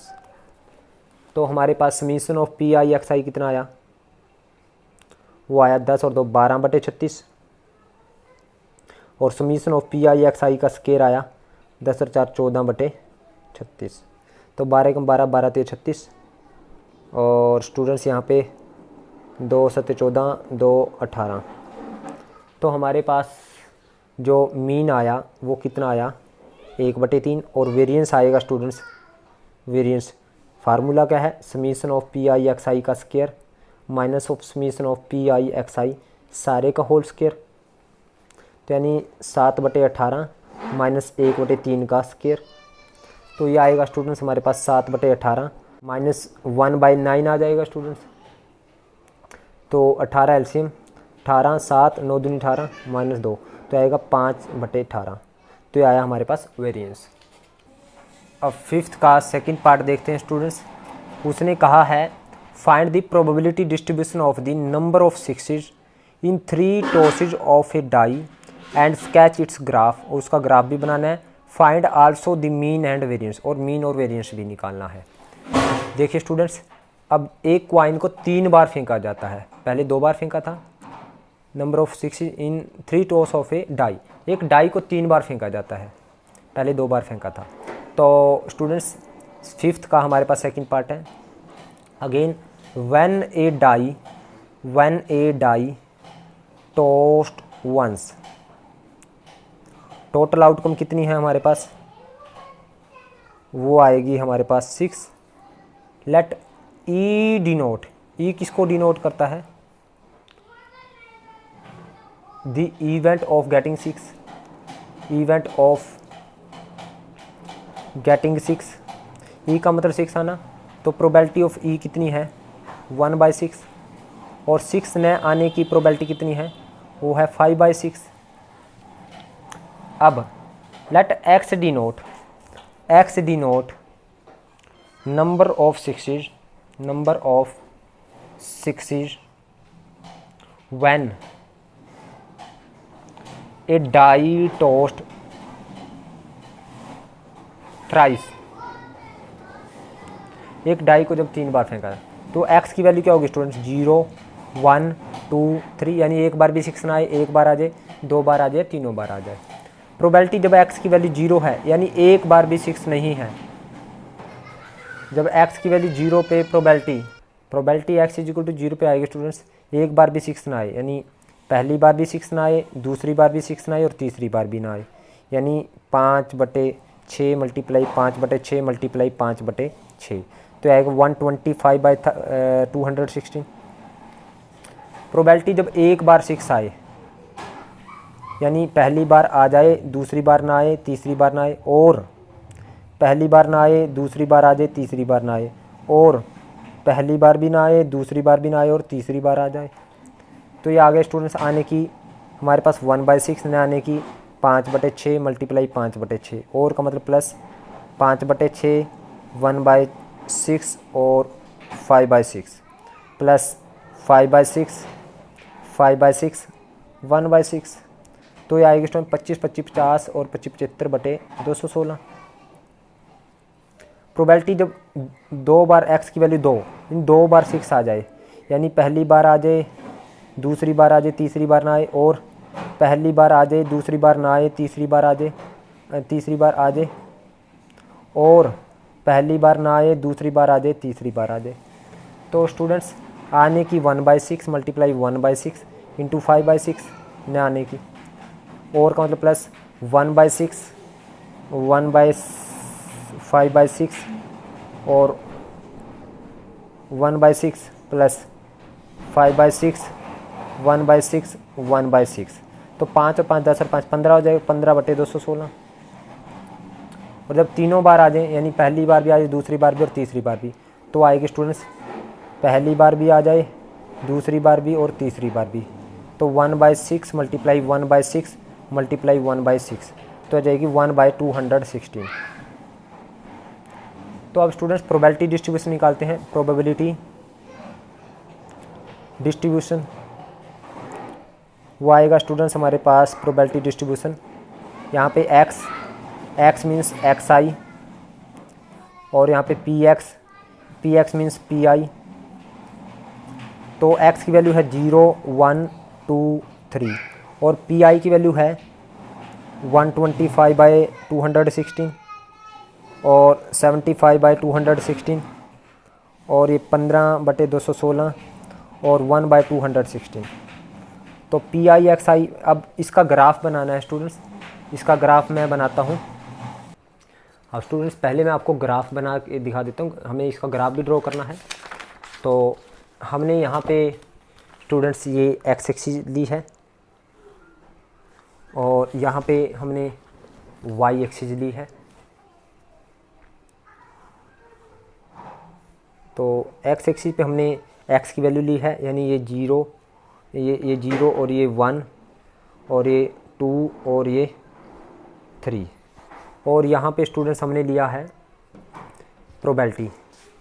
तो हमारे पास समीशन ऑफ PI कितना आया? वो आया 10 और 2 12/36, और समीशन ऑफ PI का स्क्वायर आया 10 और 4 14/36, तो 12 कम 12 12 3 36, और स्टूडेंट्स यहाँ पे 2 7 14 2 18, तो हमारे पास जो मीन आया वो कितना आया? 1/3, और वेरिएंस आएगा स्टूडेंट्स, वेरिएंस फार्मूला क्या है? समीशन ऑफ PI का square minus of summation of PI सारे का होल स्क्वायर, तो यानी 7/18 माइनस 1/3 का स्क्वायर, तो ये आएगा स्टूडेंट्स हमारे पास 7/18 माइनस 1/9 आ जाएगा स्टूडेंट्स, तो 18 एलसीएम 18 7 9 दूनी 18 माइनस 2, तो आएगा 5/18, तो ये आया हमारे पास वेरिएंस। अब फिफ्थ का सेकंड पार्ट देखते हैं स्टूडेंट्स। उसने कहा है find the probability distribution of the number of sixes in 3 tosses of a die and sketch its graph, और उसका ग्राफ भी बनाना है। Find also the mean and variance, और मीन और वेरिएंस भी निकालना है। देखिए स्टूडेंट्स, अब एक क्वाइन को 3 बार फेंका जाता है, पहले 2 बार फेंका था। Number of sixes in 3 toss of a die, एक डाई को 3 बार फेंका जाता है, पहले 2 बार फेंका था। तो स्टूडेंट्स फिफ्थ का हमारे पास सेकंड पार्ट है। Again when a die tossed once, total outcome कितनी है हमारे पास? वो आएगी हमारे पास 6। लेट ई डिनोट, ई किसको डिनोट करता है? The event of getting 6, event of getting 6, ई का मतलब 6 आना, तो प्रोबेबिलिटी ऑफ ई कितनी है? 1/6, और 6 न आने की प्रोबेबिलिटी कितनी है? वो है 5/6। अब let x denote number of sixes when a die tossed thrice, एक डाई को जब 3 बार फेंका है तो x की वैल्यू क्या होगी स्टूडेंट्स? 0 1 2 3, यानी एक बार भी 6 ना आए, एक बार आ जाए, 2 बार आ जाए, तीनों बार आ जाए। प्रोबेबिलिटी जब x की वैल्यू 0 है यानी एक बार भी 6 नहीं है, जब x की वैल्यू 0 पे प्रोबेबिलिटी x = 0 पे आएगी स्टूडेंट्स, एक बार भी 6 ना आए, यानी पहली बार भी 6 ना आए, दूसरी बार भी 6 ना आए, और तीसरी बार भी ना आए, यानी 5/6 मल्टीप्लाई 5/6 मल्टीप्लाई 5/6, तो आएगा 125/216। प्रोबेबिलिटी जब एक बार 6 आए यानी पहली बार आ जाए, दूसरी बार ना आए, तीसरी बार ना आए, और पहली बार ना आए, दूसरी बार आ जाए, तीसरी बार ना आए, और पहली बार भी ना आए, दूसरी बार भी ना आए, और तीसरी बार आ जाए, तो ये आ गए स्टूडेंट्स आने की हमारे पास 1/6 न आने की 5/6 मल्टीप्लाई 5/6, और का मतलब प्लस 5/6 1/6 और 5/6 प्लस 5/6 5/6 1/6, तो ये आएगी स्टूडेंट 25 25 50 और 25 75/216। प्रोबेबिलिटी जब 2 बार x की वैल्यू 2, इन 2 बार 6 आ जाए, यानी पहली बार आ जाए, दूसरी बार आ जाए, तीसरी बार ना आए, और पहली बार आ जाए, दूसरी बार ना आए, तीसरी बार आ जाए, और पहली बार ना आए, दूसरी बार आ जाए, तीसरी बार आ जाए। तो स्टूडेंट्स आने की 1/6 मल्टीप्लाई 1/6 इंटू 5/6 न आने की, और का मतलब प्लस 1/6 1/5/6 और 1/6 प्लस 5/6 1/6 1/6। तो 5 और 5 10 और 5 15 हो जाएगा, 15/216। और जब तीनों बार आ जाए, यानी पहली बार भी आ जाए, दूसरी बार भी और तीसरी बार भी, तो आएगी स्टूडेंट्स पहली बार भी आ जाए, दूसरी बार भी और तीसरी बार भी, तो 1/6 मल्टीप्लाई 1/6 मल्टीप्लाई 1/6 तो आ जाएगी 1/216। तो अब स्टूडेंट्स प्रोबेबिलिटी डिस्ट्रीब्यूशन निकालते हैं। प्रोबेबिलिटी डिस्ट्रीब्यूशन वो आएगा स्टूडेंट्स हमारे पास प्रोबेबिलिटी डिस्ट्रीब्यूशन, यहाँ पे x मीन्स xi, और यहाँ पे px मीन्स pi। तो x की वैल्यू है 0 1 2 3 और pi की वैल्यू है 125/216 और 75/216 और ये 15/216 और 1/216। तो PIXI, अब इसका ग्राफ बनाना है स्टूडेंट्स, इसका ग्राफ मैं बनाता हूँ। अब स्टूडेंट्स पहले मैं आपको ग्राफ बना के दिखा देता हूँ, हमें इसका ग्राफ भी ड्रॉ करना है। तो हमने यहाँ पे स्टूडेंट्स ये एक्स एक्सिस ली है और यहाँ पे हमने वाई एक्सिस ली है। तो एक्स एक्सिस पे हमने एक्स की वैल्यू ली है, यानी ये 0 ये 0 और ये 1 और ये 2 और ये 3। और यहाँ पे स्टूडेंट्स हमने लिया है प्रोबेबिलिटी,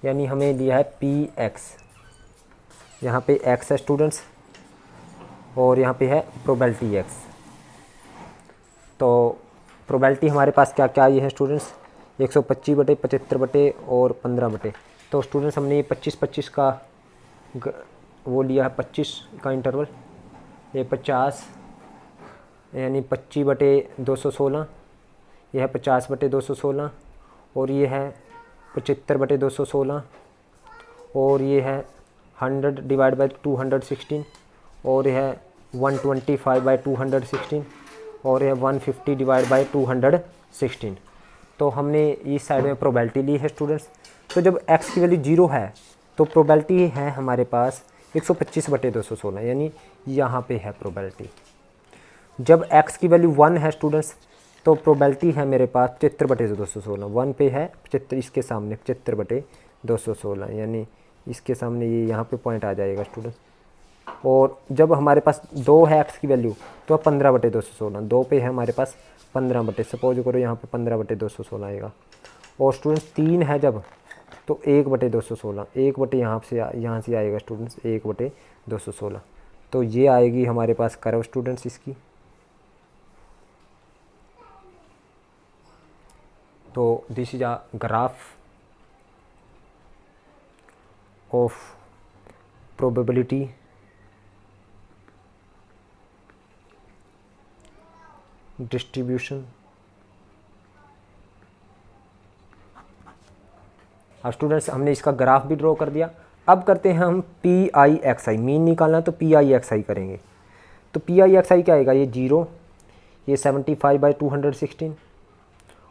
यानी हमें लिया है px, यहाँ पे x है स्टूडेंट्स और यहाँ पे है प्रोबेबिलिटी x। तो प्रोबेबिलिटी हमारे पास क्या क्या ये है स्टूडेंट्स, 125/75 और 15। तो स्टूडेंट्स हमने ये 25-25 का वो लिया है, 25 का इंटरवल, ये 50 यानी 25/216, यह है 50/216 और ये है 75/216 और ये है 100/216 और यह है 125/216 और यह 150/216। तो हमने इस साइड में प्रोबेबिलिटी ली है स्टूडेंट्स। तो जब x की वैल्यू 0 है तो प्रोबेबिलिटी है हमारे पास 125/216, यानी यहाँ पे है प्रोबेबिलिटी। जब x की वैल्यू 1 है स्टूडेंट्स तो प्रोबेबिलिटी है मेरे पास 75/216, 1 पे है 75, इसके सामने 75/216, यानी इसके सामने ये यहाँ पे पॉइंट आ जाएगा स्टूडेंट्स। और जब हमारे पास 2 है x की वैल्यू तो 15/216, 2 पे है हमारे पास 15 सपोज करो यहाँ पे 15/216 आएगा। और स्टूडेंट्स 3 है जब तो 1/216, 1 यहाँ से आएगा स्टूडेंट्स 1/216। तो ये आएगी हमारे पास कर्व स्टूडेंट्स इसकी। तो this is a graph of probability distribution. अब स्टूडेंट्स हमने इसका ग्राफ भी ड्रॉ कर दिया। अब करते हैं हम PIXI, मीन निकालना है तो PIXI करेंगे। तो PIXI क्या आएगा, ये 0, ये 75/216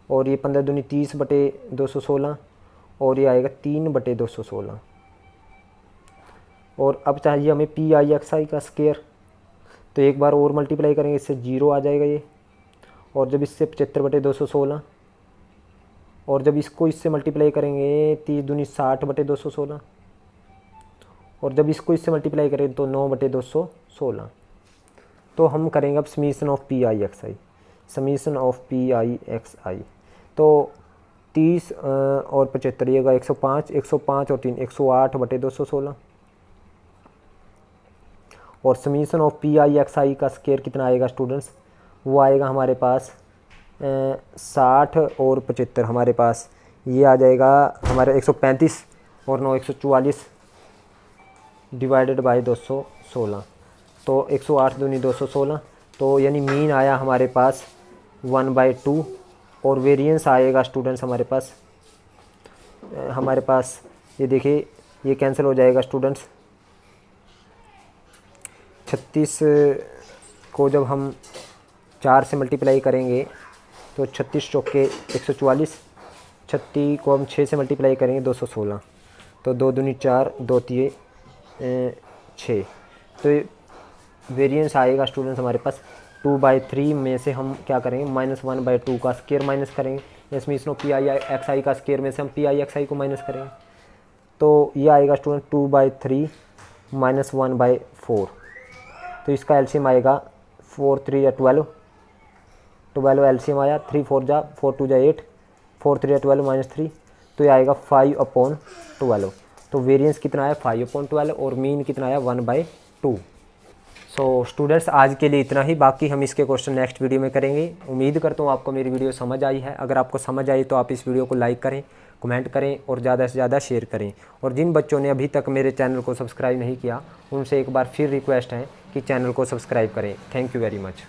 और ये 15 दूनी 30/216 और ये आएगा 3/216। और अब चाहिए हमें PIXI का स्क्वायर, तो एक बार और मल्टीप्लाई करेंगे, इससे 0 आ जाएगा ये। और जब इससे 75/216 और जब इसको इससे मल्टीप्लाई करेंगे 30 दूनी 60/216 और जब इसको इससे मल्टीप्लाई करें तो 9/216। तो हम करेंगे अब summation of PIXI, summation of PIXI। तो 30 और 75 ये 105, 105 और 3 108/216 और समीशन ऑफ PIXI का स्क्वायर कितना आएगा स्टूडेंट्स, वो आएगा हमारे पास 60 और 75, हमारे पास ये आ जाएगा हमारे 135 और 9 144 डिवाइडेड बाय 216। तो 108 दूनी 216, तो तो यानी मीन आया हमारे पास 1/2 और वेरिएंस आएगा स्टूडेंट्स हमारे पास ये देखिए ये कैंसिल हो जाएगा स्टूडेंट्स। 36 को जब हम 4 से मल्टीप्लाई करेंगे तो 36 चौके 144, 36 को हम 6 से मल्टीप्लाई करेंगे 216, तो 2 दूनी 4, 2 तिये 6। तो वेरिएंस आएगा स्टूडेंट्स हमारे पास 2/3 में से हम क्या करेंगे -1/2 का स्क्वायर माइनस करेंगे। इसमें इसनो PIXI का स्क्वायर में से हम PIXI को माइनस करेंगे, तो ये आएगा स्टूडेंट 2/3 - 1/4। तो इसका एलसीएम आएगा 4 3 या 12, 12 एलसीएम आया, 3 4 जा 4 2 जा 8, 4 3 या 12 -3, तो ये आएगा 5/12। तो वेरिएंस कितना आया 5/12 और मीन कितना आया 1/2। सो स्टूडेंट्स आज के लिए इतना ही, बाकी हम इसके क्वेश्चन नेक्स्ट वीडियो में करेंगे। उम्मीद करता हूँ आपको मेरी वीडियो समझ आई है। अगर आपको समझ आई तो आप इस वीडियो को लाइक करें, कमेंट करें और ज़्यादा से ज़्यादा शेयर करें। और जिन बच्चों ने अभी तक मेरे चैनल को सब्सक्राइब नहीं किया उनसे एक बार फिर रिक्वेस्ट है कि चैनल को सब्सक्राइब करें। Thank you very much.